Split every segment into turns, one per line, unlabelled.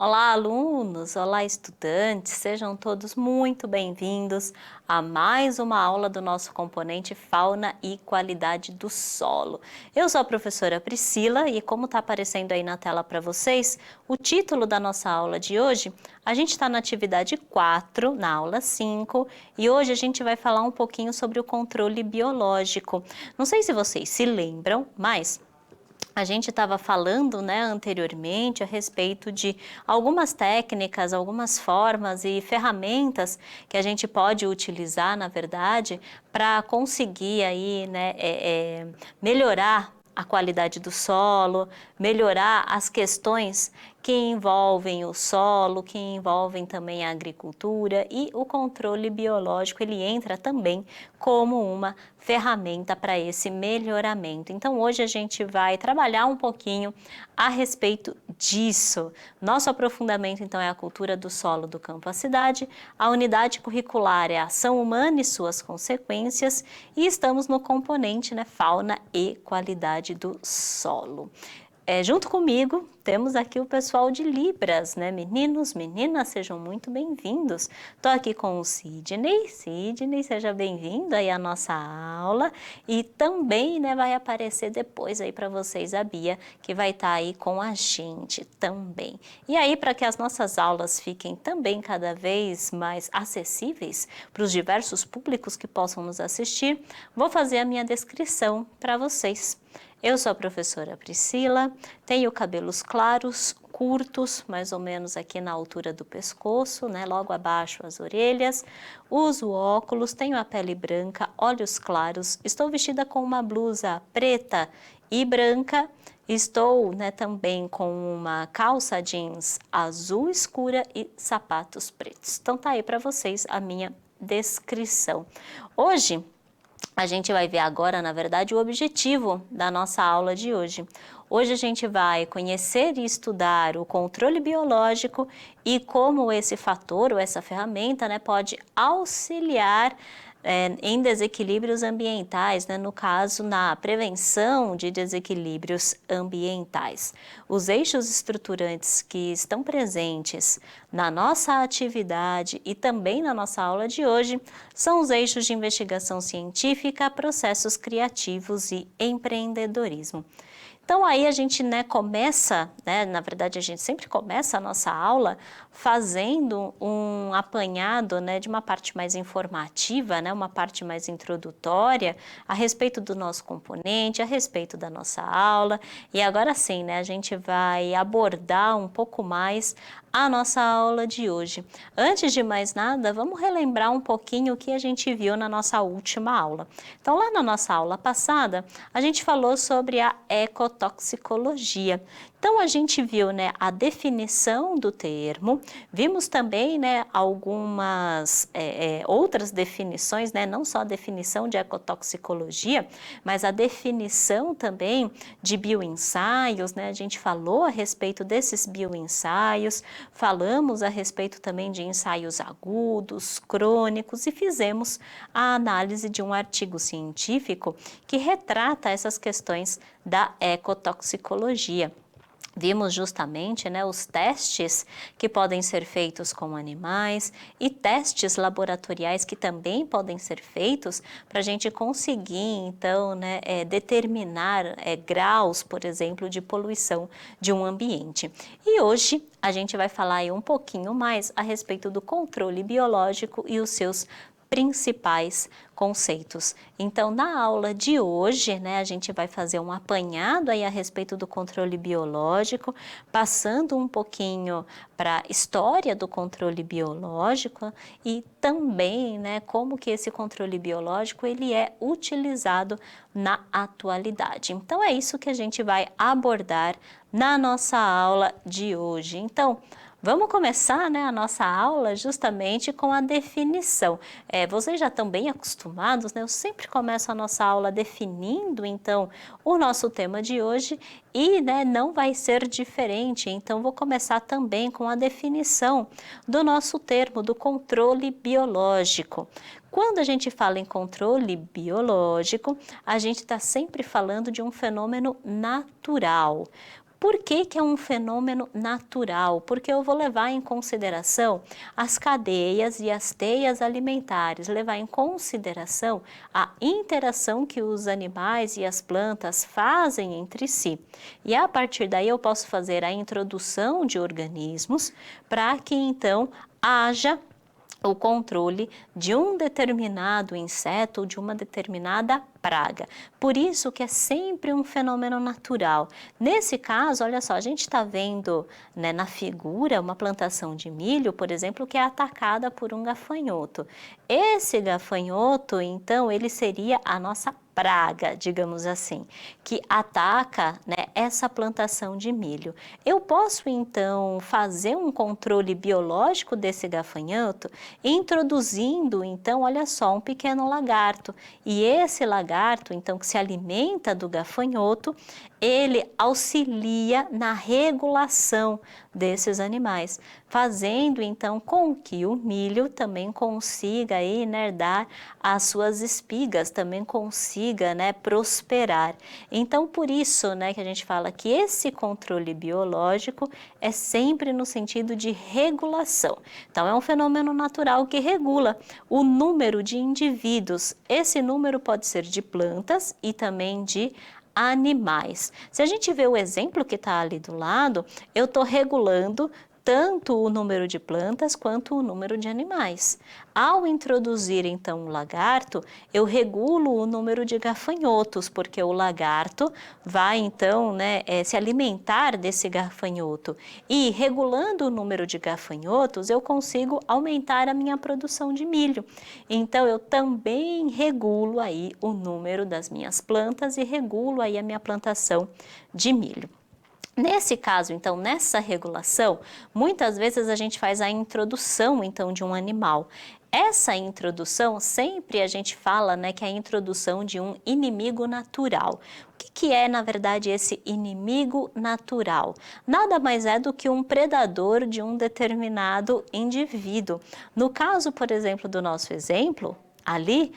Olá, alunos! Olá, estudantes! Sejam todos muito bem-vindos a mais uma aula do nosso componente Fauna e Qualidade do Solo. Eu sou a professora Priscila e, como está aparecendo aí na tela para vocês, o título da nossa aula de hoje, a gente está na atividade 4, na aula 5, e hoje a gente vai falar um pouquinho sobre o controle biológico. Não sei se vocês se lembram, mas a gente estava falando, né, anteriormente a respeito de algumas técnicas, algumas formas e ferramentas que a gente pode utilizar, na verdade, para conseguir aí, né, melhorar a qualidade do solo, melhorar as questões que envolvem o solo, que envolvem também a agricultura, e o controle biológico ele entra também como uma ferramenta para esse melhoramento. Então hoje a gente vai trabalhar um pouquinho a respeito disso. Nosso aprofundamento então é a cultura do solo do campo à cidade, a unidade curricular é a ação humana e suas consequências, e estamos no componente, né, fauna e qualidade do solo. Junto comigo, temos aqui o pessoal de Libras, né? Meninos, meninas, sejam muito bem-vindos. Estou aqui com o Sidney. Sidney, seja bem-vindo aí à nossa aula. E também, né, vai aparecer depois aí para vocês a Bia, que vai estar aí com a gente também. E aí, para que as nossas aulas fiquem também cada vez mais acessíveis para os diversos públicos que possam nos assistir, vou fazer a minha descrição para vocês. Eu sou a professora Priscila, tenho cabelos claros, curtos, mais ou menos aqui na altura do pescoço, né, logo abaixo as orelhas, uso óculos, tenho a pele branca, olhos claros, estou vestida com uma blusa preta e branca, estou, né, também com uma calça jeans azul escura e sapatos pretos. Então tá aí para vocês a minha descrição. Hoje a gente vai ver agora, na verdade, o objetivo da nossa aula de hoje. Hoje a gente vai conhecer e estudar o controle biológico e como esse fator ou essa ferramenta, né, pode auxiliar em desequilíbrios ambientais, né, no caso, na prevenção de desequilíbrios ambientais. Os eixos estruturantes que estão presentes na nossa atividade e também na nossa aula de hoje são os eixos de investigação científica, processos criativos e empreendedorismo. Então aí a gente, né, começa, né, na verdade a gente sempre começa a nossa aula fazendo um apanhado, né, de uma parte mais informativa, né, uma parte mais introdutória a respeito do nosso componente, a respeito da nossa aula, e agora sim, né, a gente vai abordar um pouco mais a nossa aula de hoje. Antes de mais nada, vamos relembrar um pouquinho o que a gente viu na nossa última aula. Então lá na nossa aula passada, a gente falou sobre a ecotoxicologia. Então a gente viu, né, a definição do termo, vimos também, né, algumas outras definições, né, não só a definição de ecotoxicologia, mas a definição também de bioensaios, né, a gente falou a respeito desses bioensaios, falamos a respeito também de ensaios agudos, crônicos e fizemos a análise de um artigo científico que retrata essas questões da ecotoxicologia. Vimos justamente, né, os testes que podem ser feitos com animais e testes laboratoriais que também podem ser feitos para a gente conseguir, então, né, determinar graus, por exemplo, de poluição de um ambiente. E hoje a gente vai falar aí um pouquinho mais a respeito do controle biológico e os seus principais conceitos. Então, na aula de hoje, né, a gente vai fazer um apanhado aí a respeito do controle biológico, passando um pouquinho para a história do controle biológico e também, né, como que esse controle biológico ele é utilizado na atualidade. Então, é isso que a gente vai abordar na nossa aula de hoje. Então, vamos começar, né, a nossa aula justamente com a definição. Vocês já estão bem acostumados, né? Eu sempre começo a nossa aula definindo, então, o nosso tema de hoje e, né, não vai ser diferente. Então, vou começar também com a definição do nosso termo, do controle biológico. Quando a gente fala em controle biológico, a gente está sempre falando de um fenômeno natural. Por que que é um fenômeno natural? Porque eu vou levar em consideração as cadeias e as teias alimentares, levar em consideração a interação que os animais e as plantas fazem entre si. E a partir daí eu posso fazer a introdução de organismos para que então haja o controle de um determinado inseto ou de uma determinada praga. Por isso que é sempre um fenômeno natural. Nesse caso, olha só, a gente está vendo, né, na figura uma plantação de milho, por exemplo, que é atacada por um gafanhoto. Esse gafanhoto, então, ele seria a nossa praga, digamos assim, que ataca, né, essa plantação de milho. Eu posso então fazer um controle biológico desse gafanhoto, introduzindo então, olha só, um pequeno lagarto. E esse lagarto, então, que se alimenta do gafanhoto, ele auxilia na regulação desses animais, fazendo então com que o milho também consiga aí, né, dar as suas espigas, também consiga, né, prosperar. Então por isso, né, que a gente fala que esse controle biológico é sempre no sentido de regulação. Então é um fenômeno natural que regula o número de indivíduos. Esse número pode ser de plantas e também de animais. Se a gente vê o exemplo que está ali do lado, eu estou regulando tanto o número de plantas quanto o número de animais. Ao introduzir então o lagarto, eu regulo o número de gafanhotos, porque o lagarto vai então, né, se alimentar desse gafanhoto. E regulando o número de gafanhotos, eu consigo aumentar a minha produção de milho. Então eu também regulo aí o número das minhas plantas e regulo aí a minha plantação de milho. Nesse caso, então, nessa regulação, muitas vezes a gente faz a introdução, então, de um animal. Essa introdução, sempre a gente fala, né, que é a introdução de um inimigo natural. O que é, na verdade, esse inimigo natural? Nada mais é do que um predador de um determinado indivíduo. No caso, por exemplo, do nosso exemplo, ali,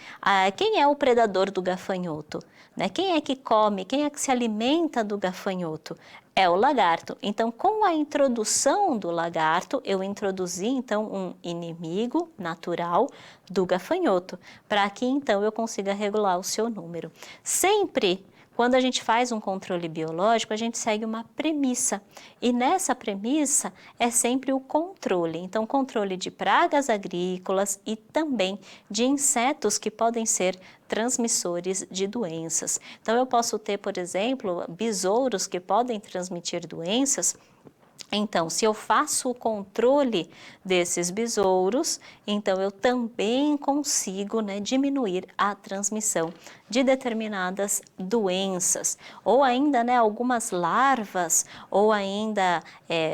quem é o predador do gafanhoto? Né? Quem é que come, quem é que se alimenta do gafanhoto? É o lagarto. Então, com a introdução do lagarto, eu introduzi então um inimigo natural do gafanhoto, para que então eu consiga regular o seu número. Sempre quando a gente faz um controle biológico, a gente segue uma premissa. E nessa premissa é sempre o controle. Então, controle de pragas agrícolas e também de insetos que podem ser transmissores de doenças. Então, eu posso ter, por exemplo, besouros que podem transmitir doenças. Então, se eu faço o controle desses besouros, então eu também consigo, né, diminuir a transmissão de determinadas doenças. Ou ainda, né, algumas larvas, ou ainda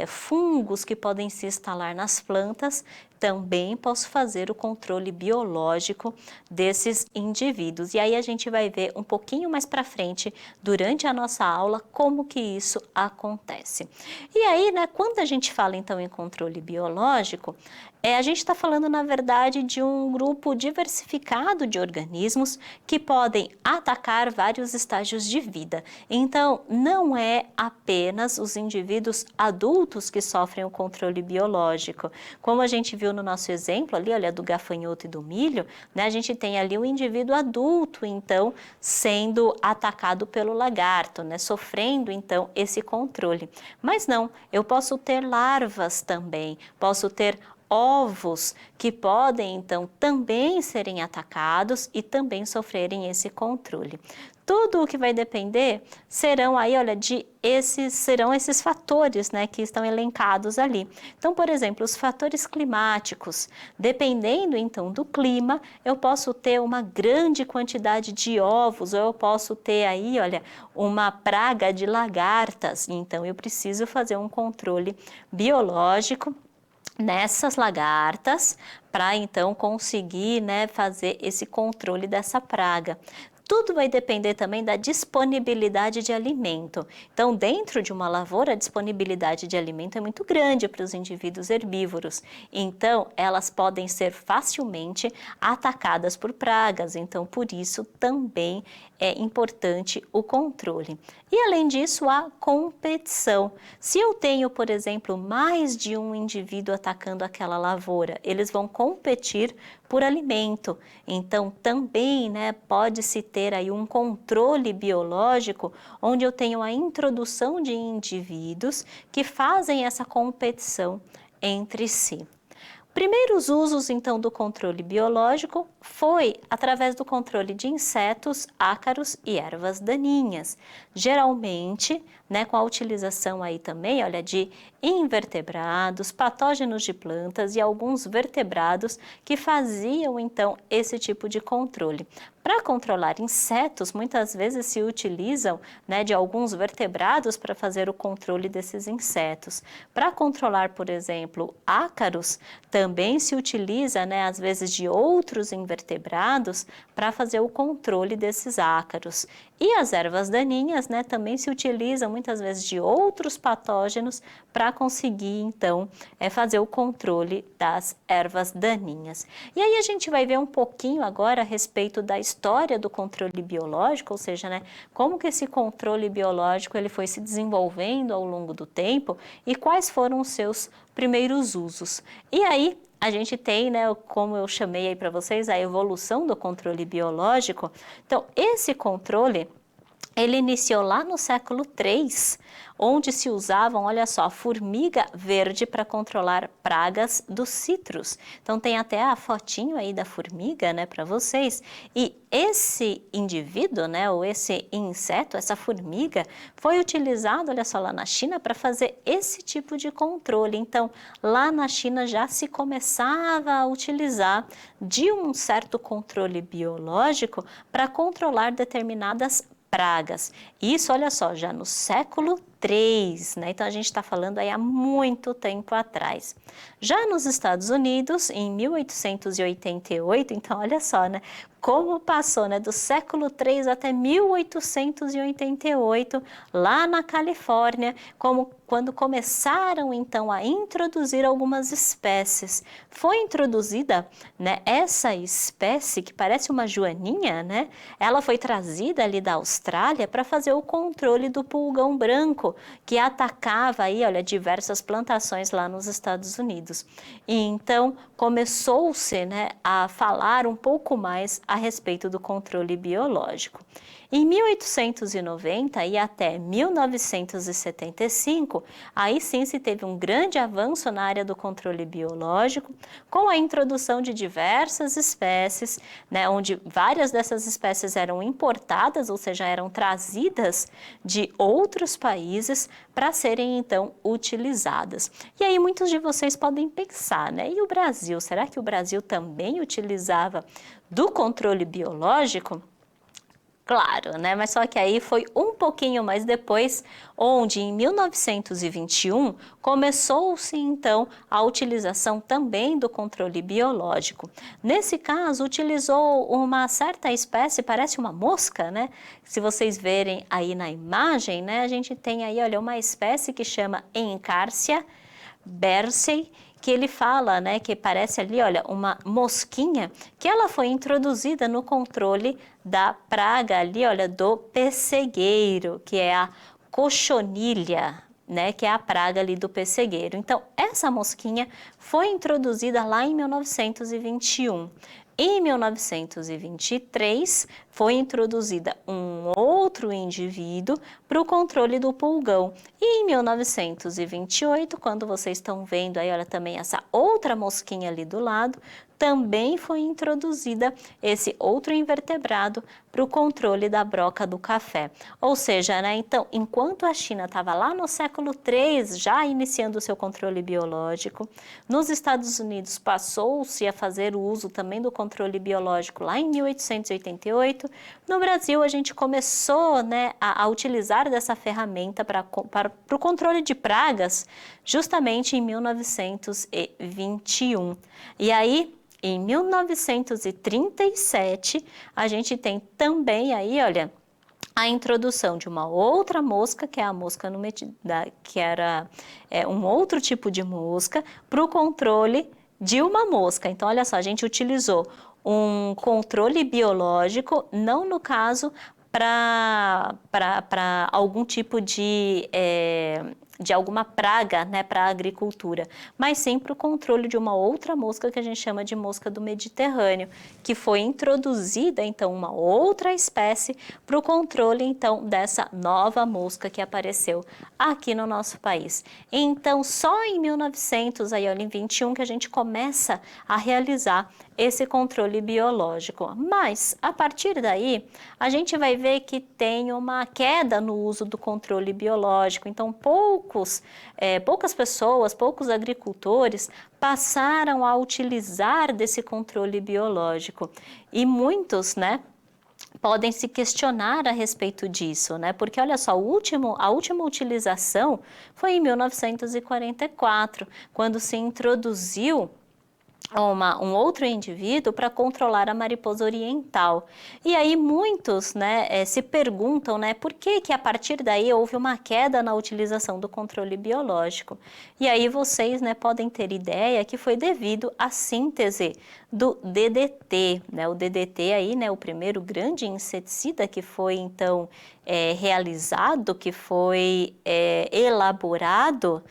fungos que podem se instalar nas plantas, também posso fazer o controle biológico desses indivíduos. E aí a gente vai ver um pouquinho mais para frente, durante a nossa aula, como que isso acontece. E aí, né, quando a gente fala então em controle biológico, a gente está falando, na verdade, de um grupo diversificado de organismos que podem atacar vários estágios de vida. Então, não é apenas os indivíduos adultos que sofrem o controle biológico. Como a gente viu no nosso exemplo ali, olha, do gafanhoto e do milho, né, a gente tem ali o indivíduo adulto, então, sendo atacado pelo lagarto, né, sofrendo, então, esse controle. Mas não, eu posso ter larvas também, posso ter ovos que podem então também serem atacados e também sofrerem esse controle. Tudo o que vai depender serão aí, olha, serão esses fatores, né, que estão elencados ali. Então, por exemplo, os fatores climáticos, dependendo então do clima, eu posso ter uma grande quantidade de ovos, ou eu posso ter aí, olha, uma praga de lagartas. Então, eu preciso fazer um controle biológico nessas lagartas para então conseguir, né, fazer esse controle dessa praga. Tudo vai depender também da disponibilidade de alimento. Então, dentro de uma lavoura, a disponibilidade de alimento é muito grande para os indivíduos herbívoros. Então, elas podem ser facilmente atacadas por pragas. Então, por isso também é importante o controle. E além disso, a competição. Se eu tenho, por exemplo, mais de um indivíduo atacando aquela lavoura, eles vão competir por alimento. Então, também, pode-se ter aí um controle biológico, onde eu tenho a introdução de indivíduos que fazem essa competição entre si. Primeiros usos, então, do controle biológico foi através do controle de insetos, ácaros e ervas daninhas. Geralmente, com a utilização aí também, olha, de invertebrados, patógenos de plantas e alguns vertebrados que faziam, então, esse tipo de controle. Para controlar insetos, muitas vezes se utilizam de alguns vertebrados para fazer o controle desses insetos. Para controlar, por exemplo, ácaros, também se utiliza, às vezes, de outros invertebrados para fazer o controle desses ácaros. E as ervas daninhas, também se utilizam muitas vezes de outros patógenos para conseguir, então, fazer o controle das ervas daninhas. E aí a gente vai ver um pouquinho agora a respeito da história do controle biológico, ou seja, como que esse controle biológico ele foi se desenvolvendo ao longo do tempo e quais foram os seus primeiros usos. E aí a gente tem, como eu chamei aí para vocês, a evolução do controle biológico. Então, esse controle, ele iniciou lá no século III, onde se usavam, olha só, a formiga verde para controlar pragas dos citros. Então tem até a fotinho aí da formiga, para vocês. E esse indivíduo, ou esse inseto, essa formiga, foi utilizado, olha só, lá na China para fazer esse tipo de controle. Então, lá na China já se começava a utilizar de um certo controle biológico para controlar determinadas pragas. Isso, olha só, já no século III, então a gente está falando aí há muito tempo atrás. Já nos Estados Unidos, em 1888, então olha só, como passou, do século III até 1888, lá na Califórnia, quando começaram então a introduzir algumas espécies. Foi introduzida, essa espécie que parece uma joaninha, ela foi trazida ali da Austrália para fazer o controle do pulgão branco, que atacava aí, olha, diversas plantações lá nos Estados Unidos. E então começou-se, a falar um pouco mais a respeito do controle biológico. Em 1890 e até 1975, aí sim se teve um grande avanço na área do controle biológico, com a introdução de diversas espécies, onde várias dessas espécies eram importadas, ou seja, eram trazidas de outros países para serem então utilizadas. E aí muitos de vocês podem pensar, e o Brasil? Será que o Brasil também utilizava do controle biológico? Claro, mas só que aí foi um pouquinho mais depois, onde em 1921 começou-se então a utilização também do controle biológico. Nesse caso, utilizou uma certa espécie, parece uma mosca, Se vocês verem aí na imagem, a gente tem aí, olha, uma espécie que chama Encarsia bersey, que ele fala, que parece ali, olha, uma mosquinha, que ela foi introduzida no controle da praga ali, olha, do pessegueiro, que é a cochonilha, que é a praga ali do pessegueiro. Então, essa mosquinha foi introduzida lá em 1921. Em 1923, foi introduzida um outro indivíduo para o controle do pulgão. E em 1928, quando vocês estão vendo aí, olha também essa outra mosquinha ali do lado, também foi introduzida esse outro invertebrado para o controle da broca do café. Ou seja, então, enquanto a China estava lá no século III, já iniciando o seu controle biológico, nos Estados Unidos passou-se a fazer o uso também do controle biológico lá em 1888, no Brasil a gente começou a utilizar dessa ferramenta para o controle de pragas justamente em 1921. E aí, em 1937, a gente tem também aí, olha, a introdução de uma outra mosca, que é a mosca que era um outro tipo de mosca, para o controle de uma mosca. Então, olha só, a gente utilizou um controle biológico, não no caso para algum tipo de alguma praga, né, para a agricultura, mas sim para o controle de uma outra mosca que a gente chama de mosca do Mediterrâneo, que foi introduzida, então, uma outra espécie para o controle, então, dessa nova mosca que apareceu aqui no nosso país. Então, só em 1921 que a gente começa a realizar esse controle biológico. Mas, a partir daí, a gente vai ver que tem uma queda no uso do controle biológico. Então, poucas pessoas, poucos agricultores passaram a utilizar desse controle biológico. E muitos, né, podem se questionar a respeito disso, né? Porque olha só, a última utilização foi em 1944, quando se introduziu um outro indivíduo para controlar a mariposa oriental. E aí muitos, né, se perguntam, né, por que a partir daí houve uma queda na utilização do controle biológico. E aí vocês, né, podem ter ideia que foi devido à síntese do DDT, né, o DDT aí, né, o primeiro grande inseticida que foi então realizado, que foi elaborado,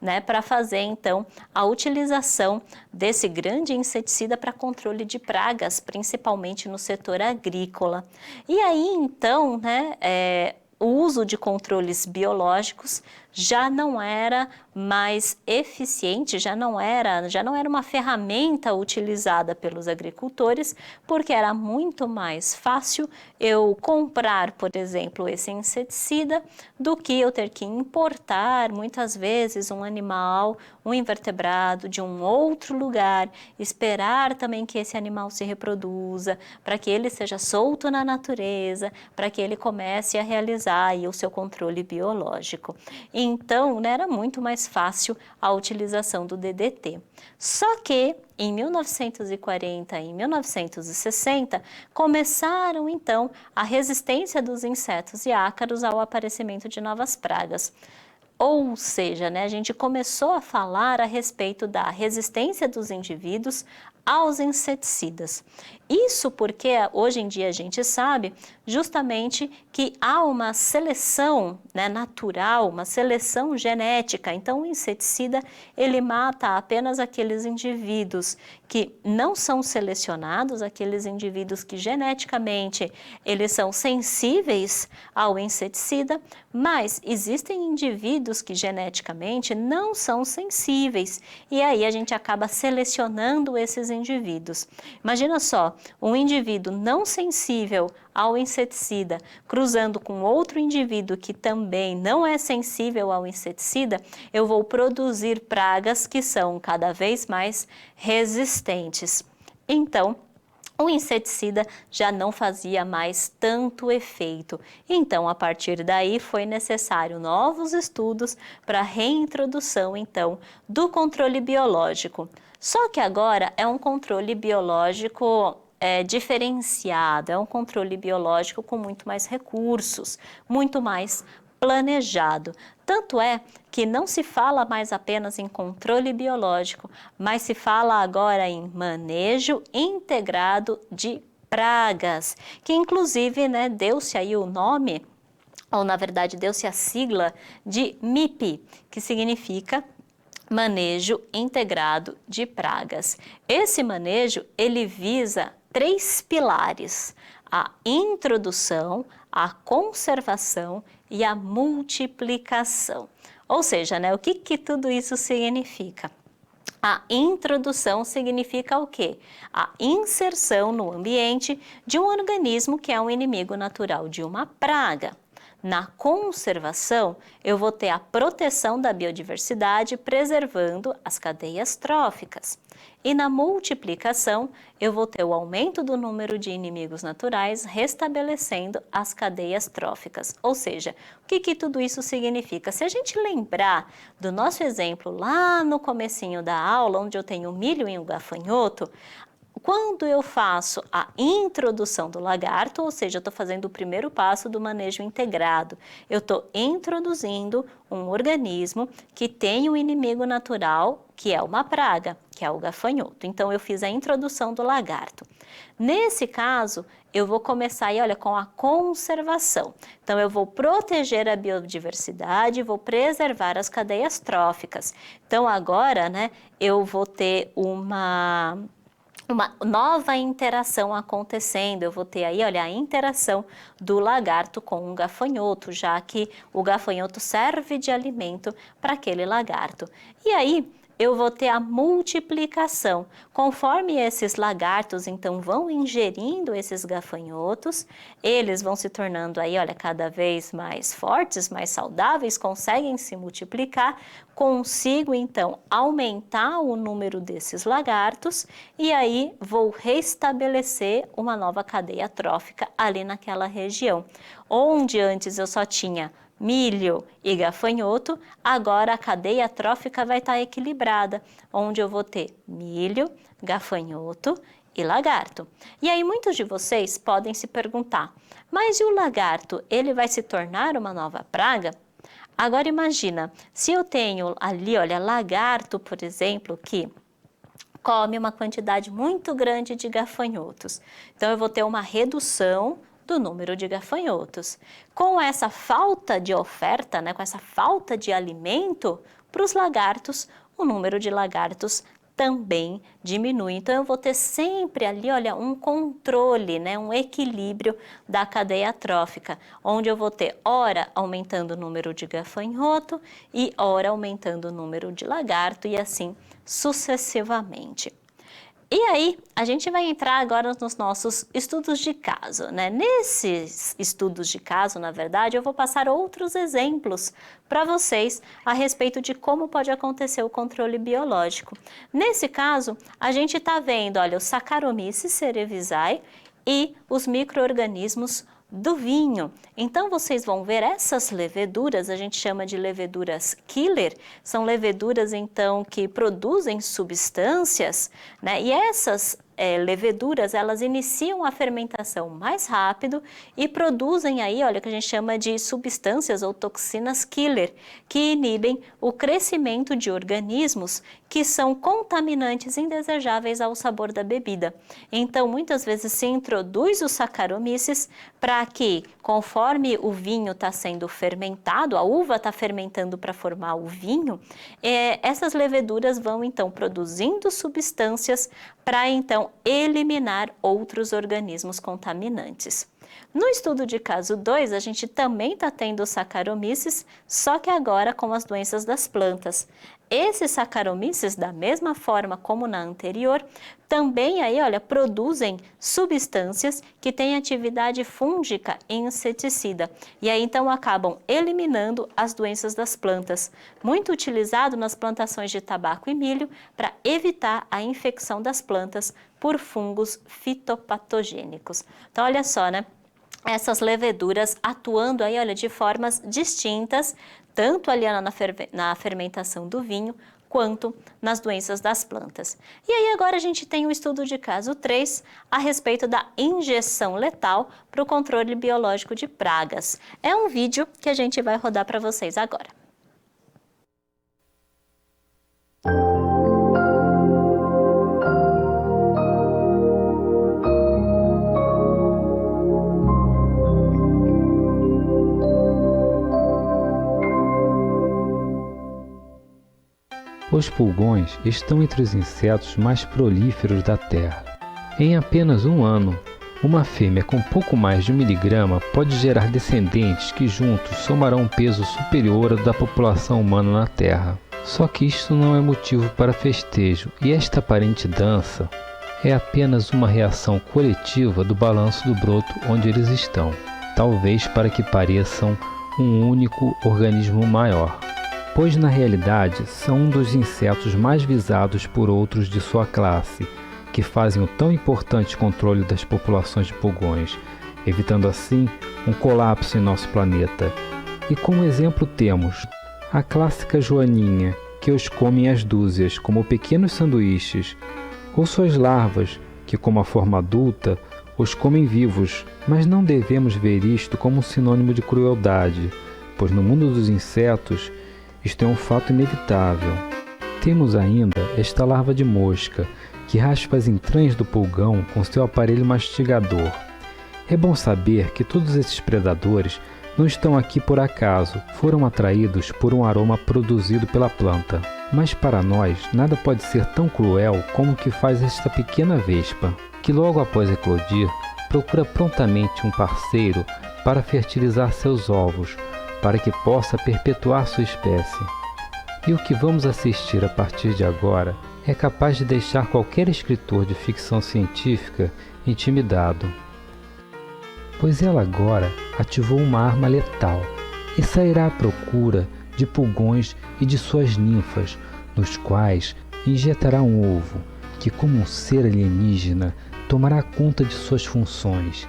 né, para fazer então a utilização desse grande inseticida para controle de pragas, principalmente no setor agrícola. E aí então, né, o uso de controles biológicos já não era mais eficiente, já não era uma ferramenta utilizada pelos agricultores, porque era muito mais fácil eu comprar, por exemplo, esse inseticida, do que eu ter que importar, muitas vezes, um animal, um invertebrado de um outro lugar, esperar também que esse animal se reproduza, para que ele seja solto na natureza, para que ele comece a realizar aí o seu controle biológico. Então, né, era muito mais fácil a utilização do DDT. Só que em 1940 e 1960 começaram então a resistência dos insetos e ácaros ao aparecimento de novas pragas. Ou seja, né, a gente começou a falar a respeito da resistência dos indivíduos aos inseticidas. Isso porque hoje em dia a gente sabe justamente que há uma seleção, né, natural, uma seleção genética. Então o inseticida ele mata apenas aqueles indivíduos que não são selecionados, aqueles indivíduos que geneticamente eles são sensíveis ao inseticida, mas existem indivíduos que geneticamente não são sensíveis e aí a gente acaba selecionando esses indivíduos. Imagina só, um indivíduo não sensível ao inseticida cruzando com outro indivíduo que também não é sensível ao inseticida, eu vou produzir pragas que são cada vez mais resistentes. Então, o inseticida já não fazia mais tanto efeito. Então, a partir daí, foi necessário novos estudos para a reintrodução, então, do controle biológico. Só que agora é um controle biológico diferenciado, é um controle biológico com muito mais recursos, muito mais planejado. Tanto é que não se fala mais apenas em controle biológico, mas se fala agora em manejo integrado de pragas, que inclusive, né, deu-se aí o nome, ou na verdade deu-se a sigla de MIP, que significa Manejo Integrado de Pragas. Esse manejo, ele visa 3 pilares: a introdução, a conservação e a multiplicação. Ou seja, né, o que tudo isso significa? A introdução significa o quê? A inserção no ambiente de um organismo que é um inimigo natural de uma praga. Na conservação, eu vou ter a proteção da biodiversidade, preservando as cadeias tróficas. E na multiplicação, eu vou ter o aumento do número de inimigos naturais, restabelecendo as cadeias tróficas. Ou seja, o que tudo isso significa? Se a gente lembrar do nosso exemplo lá no comecinho da aula, onde eu tenho o milho e o gafanhoto, quando eu faço a introdução do lagarto, ou seja, eu estou fazendo o primeiro passo do manejo integrado, eu estou introduzindo um organismo que tem um inimigo natural, que é uma praga, que é o gafanhoto. Então, eu fiz a introdução do lagarto. Nesse caso, eu vou começar aí, olha, com a conservação. Então, eu vou proteger a biodiversidade, vou preservar as cadeias tróficas. Então, agora, né, eu vou ter uma nova interação acontecendo, eu vou ter aí, olha, a interação do lagarto com o gafanhoto, já que o gafanhoto serve de alimento para aquele lagarto. E aí, eu vou ter a multiplicação. Conforme esses lagartos, então, vão ingerindo esses gafanhotos, eles vão se tornando aí, olha, cada vez mais fortes, mais saudáveis, conseguem se multiplicar, consigo, então, aumentar o número desses lagartos e aí vou restabelecer uma nova cadeia trófica ali naquela região. Onde antes eu só tinha milho e gafanhoto, agora a cadeia trófica vai estar equilibrada, onde eu vou ter milho, gafanhoto e lagarto. E aí muitos de vocês podem se perguntar, mas e o lagarto, ele vai se tornar uma nova praga? Agora imagina, se eu tenho ali, olha, lagarto, por exemplo, que come uma quantidade muito grande de gafanhotos, então eu vou ter uma redução do número de gafanhotos. Com essa falta de oferta, né, com essa falta de alimento para os lagartos, o número de lagartos também diminui. Então, eu vou ter sempre ali, olha, um controle, né, um equilíbrio da cadeia trófica, onde eu vou ter ora aumentando o número de gafanhoto e ora aumentando o número de lagarto e assim sucessivamente. E aí, a gente vai entrar agora nos nossos estudos de caso, né? Nesses estudos de caso, na verdade, eu vou passar outros exemplos para vocês a respeito de como pode acontecer o controle biológico. Nesse caso, a gente está vendo, olha, o Saccharomyces cerevisiae e os micro-organismos do vinho. Então, vocês vão ver essas leveduras, a gente chama de leveduras killer, são leveduras, então, que produzem substâncias, né? E essas leveduras, elas iniciam a fermentação mais rápido e produzem aí, olha, o que a gente chama de substâncias ou toxinas killer, que inibem o crescimento de organismos que são contaminantes indesejáveis ao sabor da bebida. Então, muitas vezes se introduz o Saccharomyces para que, conforme o vinho está sendo fermentado, a uva está fermentando para formar o vinho, essas leveduras vão então produzindo substâncias para então eliminar outros organismos contaminantes. No estudo de caso 2, a gente também está tendo Saccharomyces, só que agora com as doenças das plantas. Esses Saccharomyces, da mesma forma como na anterior, também aí, olha, produzem substâncias que têm atividade fúngica e inseticida. E aí, então, acabam eliminando as doenças das plantas. Muito utilizado nas plantações de tabaco e milho para evitar a infecção das plantas por fungos fitopatogênicos. Então, olha só, né? Essas leveduras atuando aí, olha, de formas distintas, tanto ali na fermentação do vinho, quanto nas doenças das plantas. E aí agora a gente tem o estudo de caso 3 a respeito da injeção letal para o controle biológico de pragas. É um vídeo que a gente vai rodar para vocês agora.
Os pulgões estão entre os insetos mais prolíferos da Terra. Em apenas um ano, uma fêmea com pouco mais de 1 miligrama pode gerar descendentes que juntos somarão um peso superior ao da população humana na Terra. Só que isto não é motivo para festejo, e esta aparente dança é apenas uma reação coletiva do balanço do broto onde eles estão, talvez para que pareçam um único organismo maior. Pois na realidade são um dos insetos mais visados por outros de sua classe, que fazem o tão importante controle das populações de pulgões, evitando assim um colapso em nosso planeta. E como exemplo temos a clássica joaninha, que os come às dúzias como pequenos sanduíches, ou suas larvas, que, como a forma adulta, os comem vivos, mas não devemos ver isto como um sinônimo de crueldade, pois no mundo dos insetos isto é um fato inevitável. Temos ainda esta larva de mosca, que raspa as entranhas do pulgão com seu aparelho mastigador. É bom saber que todos esses predadores não estão aqui por acaso, foram atraídos por um aroma produzido pela planta. Mas para nós, nada pode ser tão cruel como o que faz esta pequena vespa, que logo após eclodir, procura prontamente um parceiro para fertilizar seus ovos, para que possa perpetuar sua espécie. E o que vamos assistir a partir de agora é capaz de deixar qualquer escritor de ficção científica intimidado. Pois ela agora ativou uma arma letal e sairá à procura de pulgões e de suas ninfas, nos quais injetará um ovo que, como um ser alienígena, tomará conta de suas funções,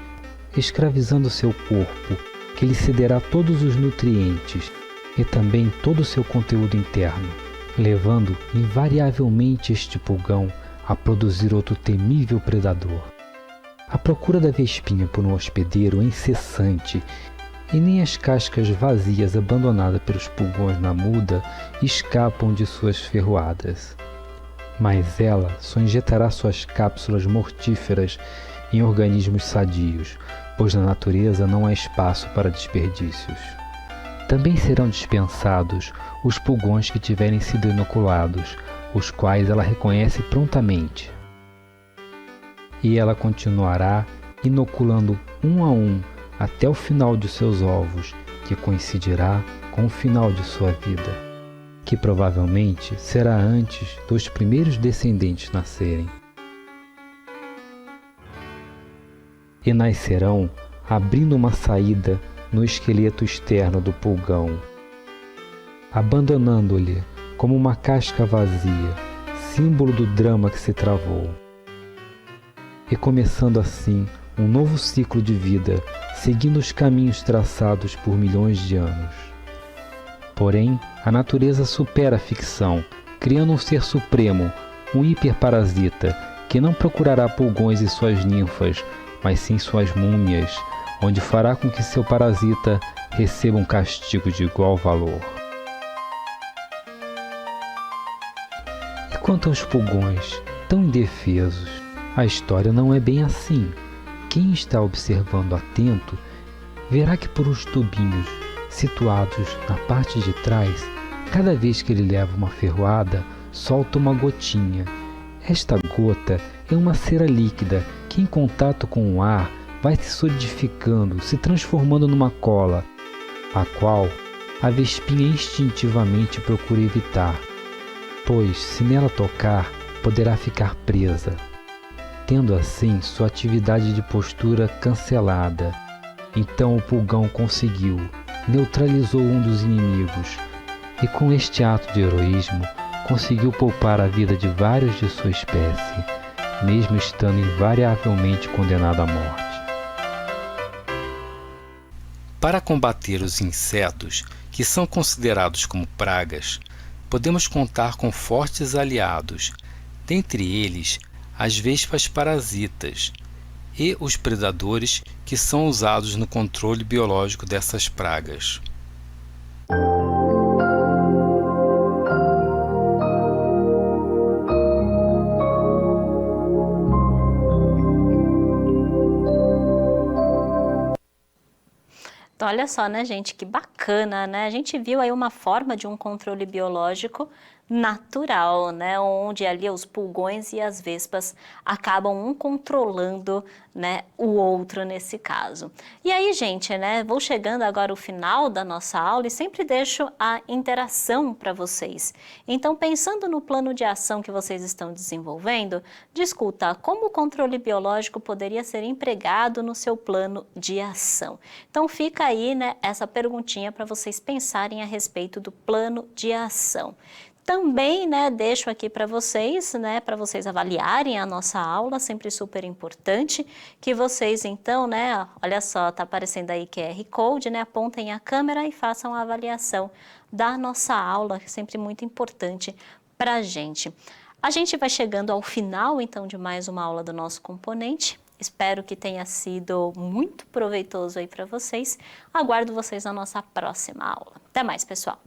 escravizando seu corpo, que lhe cederá todos os nutrientes e também todo o seu conteúdo interno, levando invariavelmente este pulgão a produzir outro temível predador. A procura da vespinha por um hospedeiro é incessante, e nem as cascas vazias abandonadas pelos pulgões na muda escapam de suas ferroadas. Mas ela só injetará suas cápsulas mortíferas em organismos sadios, pois na natureza não há espaço para desperdícios. Também serão dispensados os pulgões que tiverem sido inoculados, os quais ela reconhece prontamente. E ela continuará inoculando um a um até o final de seus ovos, que coincidirá com o final de sua vida, que provavelmente será antes dos primeiros descendentes nascerem. E nascerão abrindo uma saída no esqueleto externo do pulgão, abandonando-lhe como uma casca vazia, símbolo do drama que se travou. E começando assim um novo ciclo de vida, seguindo os caminhos traçados por milhões de anos. Porém, a natureza supera a ficção, criando um ser supremo, um hiperparasita, que não procurará pulgões e suas ninfas, mas sim suas múmias, onde fará com que seu parasita receba um castigo de igual valor. E quanto aos pulgões, tão indefesos, a história não é bem assim. Quem está observando atento verá que por uns tubinhos situados na parte de trás, cada vez que ele leva uma ferroada, solta uma gotinha. Esta gota é uma cera líquida que, em contato com o ar, vai se solidificando, se transformando numa cola, a qual a vespinha instintivamente procura evitar, pois, se nela tocar, poderá ficar presa, tendo assim sua atividade de postura cancelada. Então o pulgão conseguiu, neutralizou um dos inimigos, e com este ato de heroísmo conseguiu poupar a vida de vários de sua espécie, mesmo estando invariavelmente condenado à morte. Para combater os insetos, que são considerados como pragas, podemos contar com fortes aliados, dentre eles as vespas parasitas e os predadores que são usados no controle biológico dessas pragas.
Então, olha só, né, gente, que bacana, né? A gente viu aí uma forma de um controle biológico natural, né, onde ali os pulgões e as vespas acabam um controlando, né, o outro nesse caso. E aí, gente, né, vou chegando agora ao final da nossa aula e sempre deixo a interação para vocês. Então, pensando no plano de ação que vocês estão desenvolvendo, discuta como o controle biológico poderia ser empregado no seu plano de ação. Então, fica aí, né, essa perguntinha para vocês pensarem a respeito do plano de ação. Também, né, deixo aqui para vocês avaliarem a nossa aula, sempre super importante, que vocês então, né, olha só, tá aparecendo aí QR Code, né, apontem a câmera e façam a avaliação da nossa aula, que é sempre muito importante para a gente. A gente vai chegando ao final, então, de mais uma aula do nosso componente. Espero que tenha sido muito proveitoso aí para vocês. Aguardo vocês na nossa próxima aula. Até mais, pessoal!